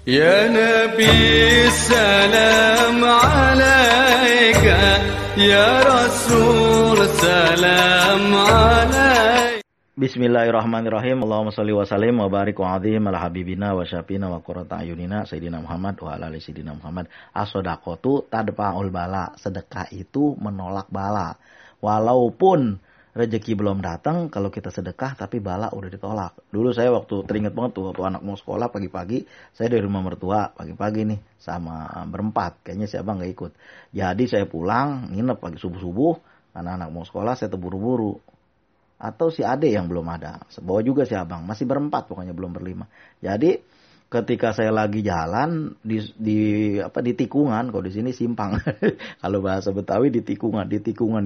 Ya Nabi salam alaika, ya Rasul salam alaika. Bismillahirrahmanirrahim. Allahumma sholli wa sallim wa barik wa azim ala habibina wa syafina wa qurrata ayunina sayyidina Muhammad wa ala ali sayyidina Muhammad. As-shadaqatu tadfa'ul bala. Sedekah itu menolak bala. Walaupun rezeki belum datang, kalau kita sedekah tapi bala udah ditolak. Dulu saya waktu teringat banget tuh, waktu anak mau sekolah pagi-pagi, saya dari rumah mertua pagi-pagi nih sama berempat, kayaknya si abang nggak ikut. Jadi saya pulang nginep pagi subuh-subuh, anak-anak mau sekolah saya teburu-buru. Atau si ade yang belum ada, bawa juga si abang, masih berempat pokoknya belum berlima. Jadi ketika saya lagi jalan di tikungan, kalau di sini simpang. Kalau bahasa Betawi di tikungan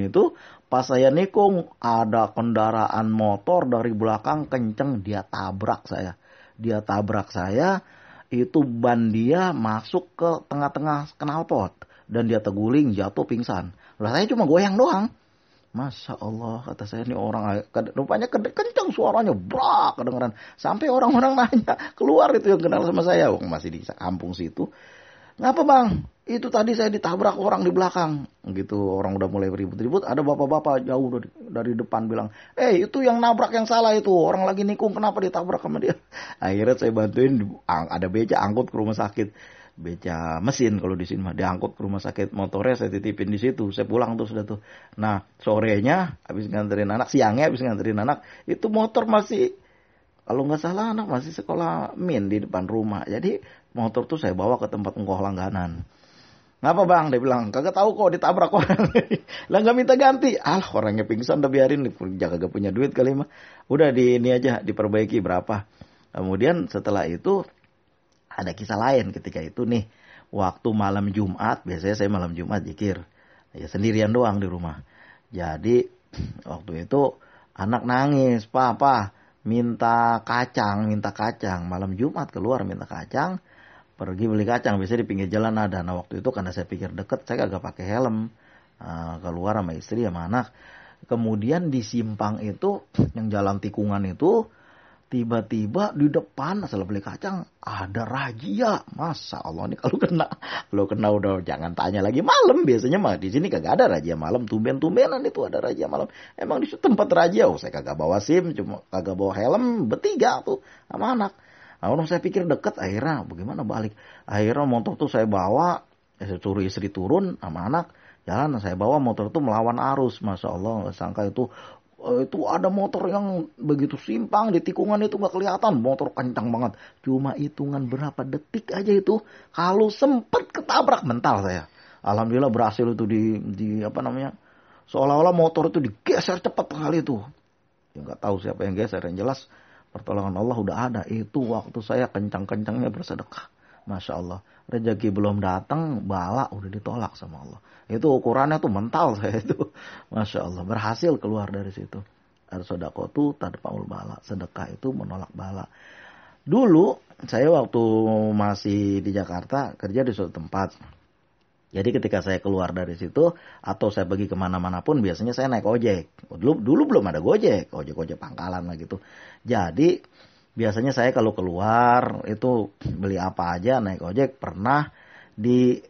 itu pas saya nikung ada kendaraan motor dari belakang kenceng, dia tabrak saya. Itu ban dia masuk ke tengah-tengah knalpot dan dia terguling jatuh pingsan. Lah saya cuma goyang doang. Masya Allah, kata saya, ini orang rupanya kencang suaranya, brak, kedengeran. Sampai orang-orang nanya, keluar itu yang kenal sama saya. Masih di kampung situ. Ngapa bang? Itu tadi saya ditabrak orang di belakang. Gitu, orang udah mulai ribut-ribut. Ada bapak-bapak jauh dari depan bilang, itu yang nabrak yang salah itu. Orang lagi nikung, kenapa ditabrak sama dia? Akhirnya saya bantuin, ada beca angkut ke rumah sakit. Beca mesin kalau di sini mah, diangkut ke rumah sakit, motornya saya titipin di situ, saya pulang tuh sudah tuh. Nah sorenya habis nganterin anak, siangnya habis nganterin anak, itu motor masih, kalau nggak salah anak masih sekolah min di depan rumah. Jadi motor tuh saya bawa ke tempat engkoh langganan. Ngapa bang? Dia bilang kagak tahu kok ditabrak orang. Lah nggak minta ganti. Orangnya pingsan udah biarin, kagak punya duit kali mah. Udah ini aja diperbaiki berapa. Kemudian setelah itu ada kisah lain ketika itu nih. Waktu malam Jumat, biasanya saya malam Jumat zikir. Ya sendirian doang di rumah. Jadi waktu itu anak nangis, papa minta kacang. Malam Jumat keluar minta kacang. Pergi beli kacang, biasanya di pinggir jalan ada. Nah waktu itu karena saya pikir deket, saya kagak pakai helm. Keluar sama istri sama anak. Kemudian di simpang itu, yang jalan tikungan itu, tiba-tiba di depan setelah beli kacang ada razia. Masya Allah, ini kalau kena udah jangan tanya lagi. Malam biasanya mah di sini kagak ada razia malam, tumben-tumbenan itu ada razia malam. Emang di tempat razia, saya kagak bawa SIM, cuma kagak bawa helm, bertiga tuh sama anak. Nah, orang saya pikir deket, akhirnya bagaimana balik. Akhirnya motor tuh saya bawa, saya suruh istri turun sama anak, jalan saya bawa motor tuh melawan arus. Masya Allah, nggak sangka itu ada motor yang begitu simpang di tikungan itu nggak kelihatan, motor kencang banget, cuma hitungan berapa detik aja itu, kalau sempet ketabrak mental saya. Alhamdulillah berhasil itu di seolah-olah motor itu digeser cepat kali itu. Ya nggak tahu siapa yang geser, yang jelas pertolongan Allah udah ada. Itu waktu saya kencang-kencangnya bersedekah. Masya Allah, rezeki belum datang, bala udah ditolak sama Allah. Itu ukurannya tuh mental saya itu. Masya Allah, berhasil keluar dari situ. As-shadaqatu tadfa'ul bala. Sedekah itu menolak bala. Dulu, saya waktu masih di Jakarta, kerja di suatu tempat. Jadi ketika saya keluar dari situ, atau saya pergi kemana-mana pun, biasanya saya naik ojek. Dulu belum ada Gojek, ojek pangkalan lah gitu. Jadi biasanya saya kalau keluar itu beli apa aja naik ojek, pernah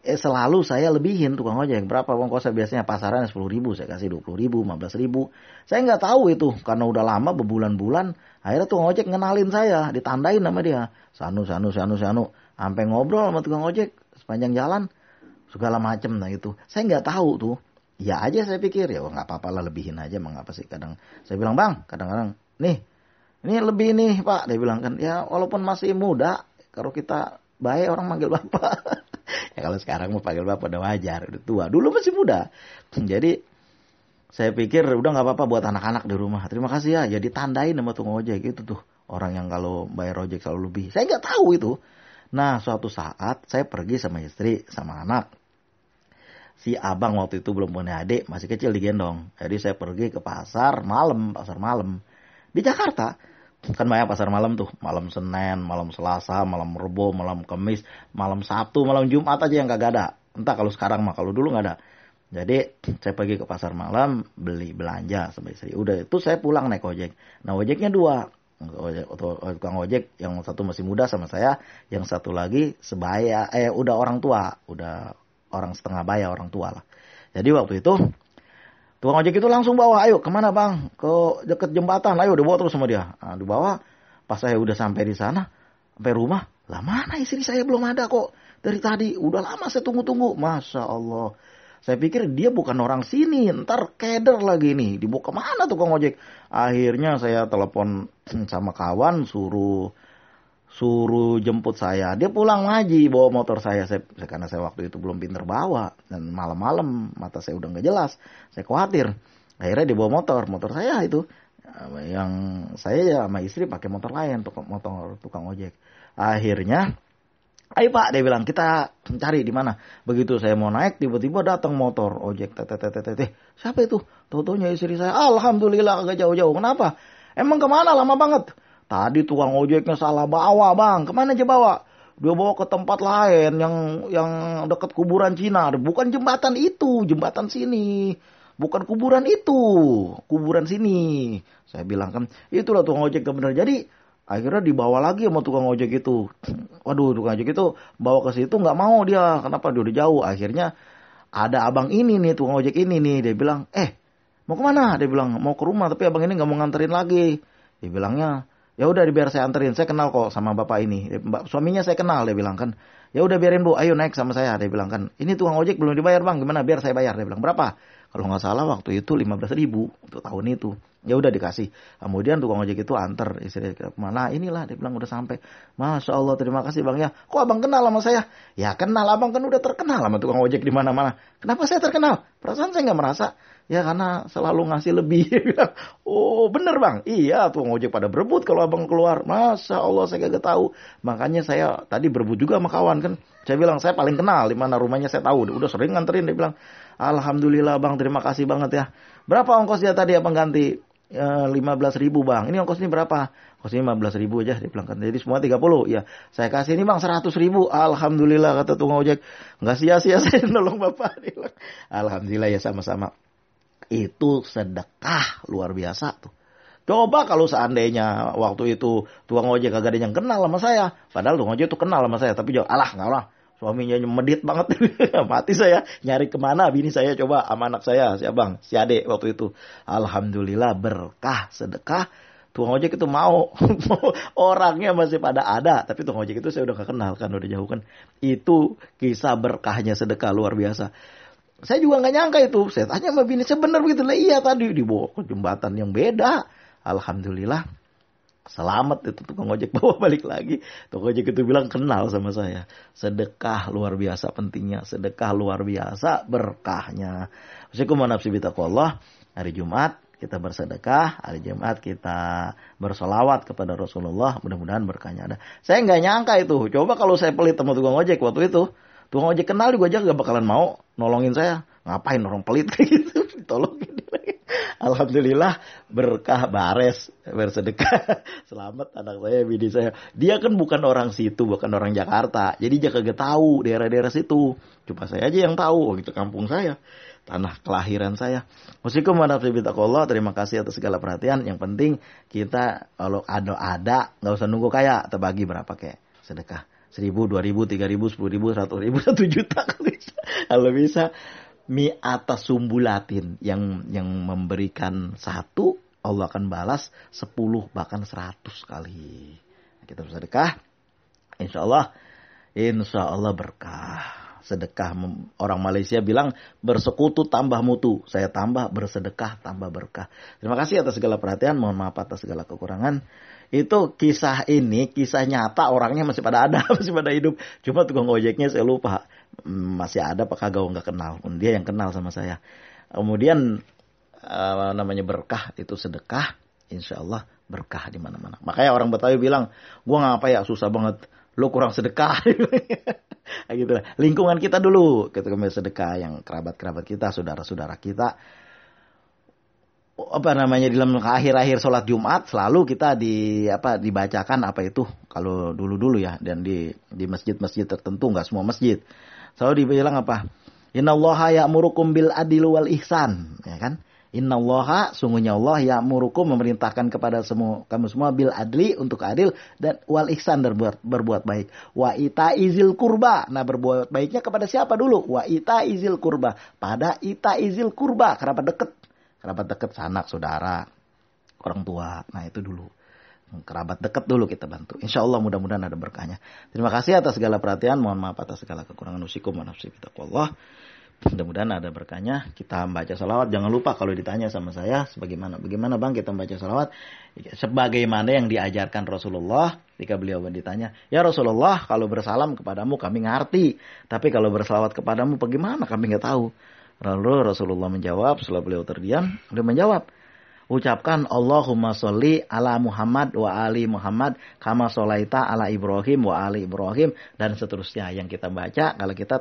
selalu saya lebihin tukang ojek. Berapa ongkosnya biasanya, pasarannya 10.000, saya kasih 20.000, 15.000. Saya nggak tahu itu karena udah lama berbulan-bulan. Akhirnya tukang ojek ngenalin saya, ditandain nama dia. Sanu. Sampai ngobrol sama tukang ojek sepanjang jalan segala macem. Nah itu saya nggak tahu tuh. Ya aja saya pikir ya nggak apa-apa lah, lebihin aja, emang apa sih. Kadang saya bilang bang, kadang-kadang ini lebih nih pak, dia bilang kan, ya walaupun masih muda, kalau kita baik orang manggil bapak. Ya kalau sekarang mau panggil bapak udah wajar, udah tua. Dulu masih muda. Jadi saya pikir udah nggak apa-apa buat anak-anak di rumah. Terima kasih ya. Jadi tandain sama tukang ojek itu tuh, orang yang kalau bayar ojek selalu lebih. Saya nggak tahu itu. Nah suatu saat saya pergi sama istri sama anak. Si abang waktu itu belum punya adik, masih kecil, digendong. Jadi saya pergi ke pasar malam di Jakarta. Kan banyak pasar malam tuh, malam Senin, malam Selasa, malam Rebo, malam Kamis, malam Sabtu, malam Jumat aja yang kagak ada. Entah kalau sekarang mah, kalau dulu nggak ada. Jadi saya pergi ke pasar malam, beli belanja sama istri. Udah itu saya pulang naik ojek. Nah ojeknya dua, tukang ojek yang satu masih muda sama saya, yang satu lagi sebaya, udah orang tua, udah orang setengah baya, orang tua lah. Jadi waktu itu tukang ojek itu langsung bawa, ayo kemana bang? Ke deket jembatan, ayo dibawa terus sama dia. Nah, dibawa, pas saya udah sampai di sana, sampai rumah, lah mana istri saya belum ada kok. Dari tadi, udah lama saya tunggu-tunggu. Masya Allah. Saya pikir dia bukan orang sini, ntar keder lagi nih. Dibawa kemana tukang ojek? Akhirnya saya telepon sama kawan, suruh jemput saya. Dia pulang ngaji bawa motor saya. Karena saya waktu itu belum pinter bawa. Dan malam-malam mata saya udah gak jelas. Saya khawatir. Akhirnya dia bawa motor saya itu. Yang saya ya sama istri pakai motor lain, motor tukang ojek. Akhirnya, ayo Pak, dia bilang, kita cari di mana. Begitu saya mau naik, tiba-tiba datang motor ojek. Siapa itu? Tau-taunya istri saya. Alhamdulillah agak jauh-jauh. Kenapa? Emang kemana? Lama banget. Tadi tukang ojeknya salah bawa bang. Kemana aja bawa? Dia bawa ke tempat lain yang dekat kuburan Cina. Bukan jembatan itu, jembatan sini. Bukan kuburan itu, kuburan sini. Saya bilang kan, itulah tukang ojek yang benar. Jadi akhirnya dibawa lagi sama tukang ojek itu. Waduh, tukang ojek itu bawa ke situ nggak mau dia. Kenapa? Dia udah jauh. Akhirnya ada abang ini nih, tukang ojek ini nih. Dia bilang, mau kemana? Dia bilang, mau ke rumah. Tapi abang ini nggak mau nganterin lagi. Dia bilangnya, ya udah biar saya anterin. Saya kenal kok sama bapak ini. Suaminya saya kenal. Dia bilang kan, ya udah biarin bu, ayo naik sama saya. Dia bilang kan, ini tukang ojek belum dibayar bang. Gimana? Biar saya bayar. Dia bilang, berapa? Kalau nggak salah waktu itu 15.000 untuk tahun itu. Ya udah dikasih. Kemudian tukang ojek itu antar istri ke mana? Inilah dia bilang udah sampai. Masya Allah, terima kasih bang ya. Kok abang kenal sama saya? Ya kenal, abang kan udah terkenal sama tukang ojek di mana-mana. Kenapa saya terkenal? Perasaan saya nggak merasa. Ya karena selalu ngasih lebih. Oh bener bang. Iya, tukang ojek pada berebut kalau abang keluar. Masya Allah, saya kagak tahu. Makanya saya tadi berebut juga sama kawan kan. Saya bilang saya paling kenal di mana rumahnya, saya tahu. Udah sering nganterin. Dia bilang, alhamdulillah bang, terima kasih banget ya. Berapa ongkos dia tadi abang ganti? 15.000 bang. Ini ongkos ini berapa? Ongkosnya 15.000 aja. Dia bilang kan. Jadi semua 30. Ya saya kasih ini bang 100.000. Alhamdulillah kata tukang ojek. Nggak sia-sia saya nolong bapak. Dia bilang, alhamdulillah ya sama-sama. Itu sedekah luar biasa tuh. Coba kalau seandainya waktu itu tukang ojek kagak ada yang kenal sama saya. Padahal tukang ojek itu kenal sama saya. Tapi jauh, nggak lah. Suaminya medit banget. Mati saya. Nyari kemana bini saya coba sama anak saya. Si abang, si adek waktu itu. Alhamdulillah berkah sedekah. Tukang ojek itu mau. Orangnya masih pada ada. Tapi tukang ojek itu saya udah gak kenal kan. Udah jauh kan. Itu kisah berkahnya sedekah luar biasa. Saya juga gak nyangka itu. Saya tanya sama bini saya bener begitu. Lah iya tadi dibawa ke jembatan yang beda. Alhamdulillah. Selamat itu tukang ojek bawa balik lagi. Tukang ojek itu bilang kenal sama saya. Sedekah luar biasa pentingnya. Sedekah luar biasa berkahnya. Assalamualaikum warahmatullahi wabarakatuh. Hari Jumat kita bersedekah. Hari Jumat kita bersolawat kepada Rasulullah. Mudah-mudahan berkahnya ada. Saya nggak nyangka itu. Coba kalau saya pelit sama tukang ojek waktu itu. Tukang ojek kenal juga aja gak bakalan mau nolongin saya. Ngapain orang pelit kayak gitu. Tolongin. Alhamdulillah berkah bares bersedekah. Selamat anak saya, bini saya. Dia kan bukan orang situ, bukan orang Jakarta. Jadi dia kagak tahu daerah-daerah situ. Cuma saya aja yang tahu. Gitu kampung saya, tanah kelahiran saya. Assalamualaikum warahmatullahi wabarakatuh. Terima kasih atas segala perhatian. Yang penting kita kalau ada nggak usah nunggu kaya. Terbagi berapa kayak sedekah. 1.000, 2.000, 3.000, 10.000, 100.000, 1 juta kalau bisa. Mi'atas sumbulatin yang memberikan 1 Allah akan balas 10 bahkan 100 kali. Kita bersedekah, insya Allah berkah. Sedekah, orang Malaysia bilang bersekutu tambah mutu. Saya tambah bersedekah tambah berkah. Terima kasih atas segala perhatian. Mohon maaf atas segala kekurangan. Itu kisah ini, kisah nyata, orangnya masih pada ada, masih pada hidup. Cuma tukang ojeknya saya lupa. Masih ada apa kagak, nggak kenal. Dia yang kenal sama saya. Kemudian namanya berkah itu sedekah. Insya Allah berkah di mana-mana. Makanya orang Betawi bilang, gua ngapa ya susah banget. Lu kurang sedekah. Gitu. Lingkungan kita dulu. Kita kembali sedekah yang kerabat-kerabat kita, saudara-saudara kita. Di dalam akhir-akhir sholat Jumat selalu kita dibacakan apa itu kalau dulu ya, dan di masjid-masjid tertentu, nggak semua masjid selalu dibilang apa, innallaha ya'murukum bil adli wal ihsan, ya kan, Innallaha, sungguhnya Allah ya'murukum, memerintahkan kepada kamu semua bil adli, untuk adil, dan wal ihsan, dan berbuat baik. Wa itaizil kurba. Nah, berbuat baiknya kepada siapa dulu? Wa itaizil kurba. Pada itaizil kurba, kerabat dekat. Kerabat dekat, sanak, saudara, orang tua. Nah, itu dulu. Kerabat dekat dulu kita bantu. Insya Allah mudah-mudahan ada berkahnya. Terima kasih atas segala perhatian. Mohon maaf atas segala kekurangan. Usikum wa nafsi bitaqwallah. Mudah-mudahan ada berkahnya. Kita membaca salawat. Jangan lupa kalau ditanya sama saya, bagaimana bang kita membaca salawat? Sebagaimana yang diajarkan Rasulullah. Ketika beliau ditanya, ya Rasulullah, kalau bersalam kepadamu kami ngerti, tapi kalau bersalawat kepadamu bagaimana, kami nggak tahu. Lalu Rasulullah menjawab, setelah beliau terdiam, beliau menjawab, ucapkan Allahumma sholli ala Muhammad wa ali Muhammad kama sholaita ala Ibrahim wa ali Ibrahim, dan seterusnya yang kita baca kalau kita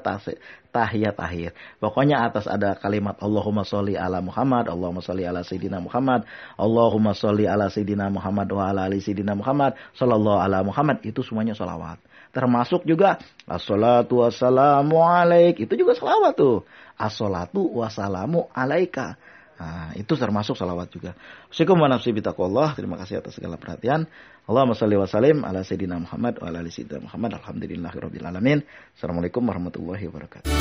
tahiyat akhir. Pokoknya atas ada kalimat Allahumma sholli ala Muhammad, Allahumma sholli ala Sayyidina Muhammad, Allahumma sholli ala Sayyidina Muhammad wa ala ali Sayyidina Muhammad, sallallahu ala Muhammad, itu semuanya sholawat. Termasuk juga as-salatu wassalamu alaik, itu juga sholawat tuh. As-salatu wassalamu alaika. Nah, itu termasuk salawat juga. Assalamualaikum warahmatullahi wabarakatuh. Terima kasih atas segala perhatian. Allahumma shalli wa sallim ala Sayyidina Muhammad wa ala ali Sayyidina Muhammad. Alhamdulillahirabbil alamin. Assalamualaikum warahmatullahi wabarakatuh.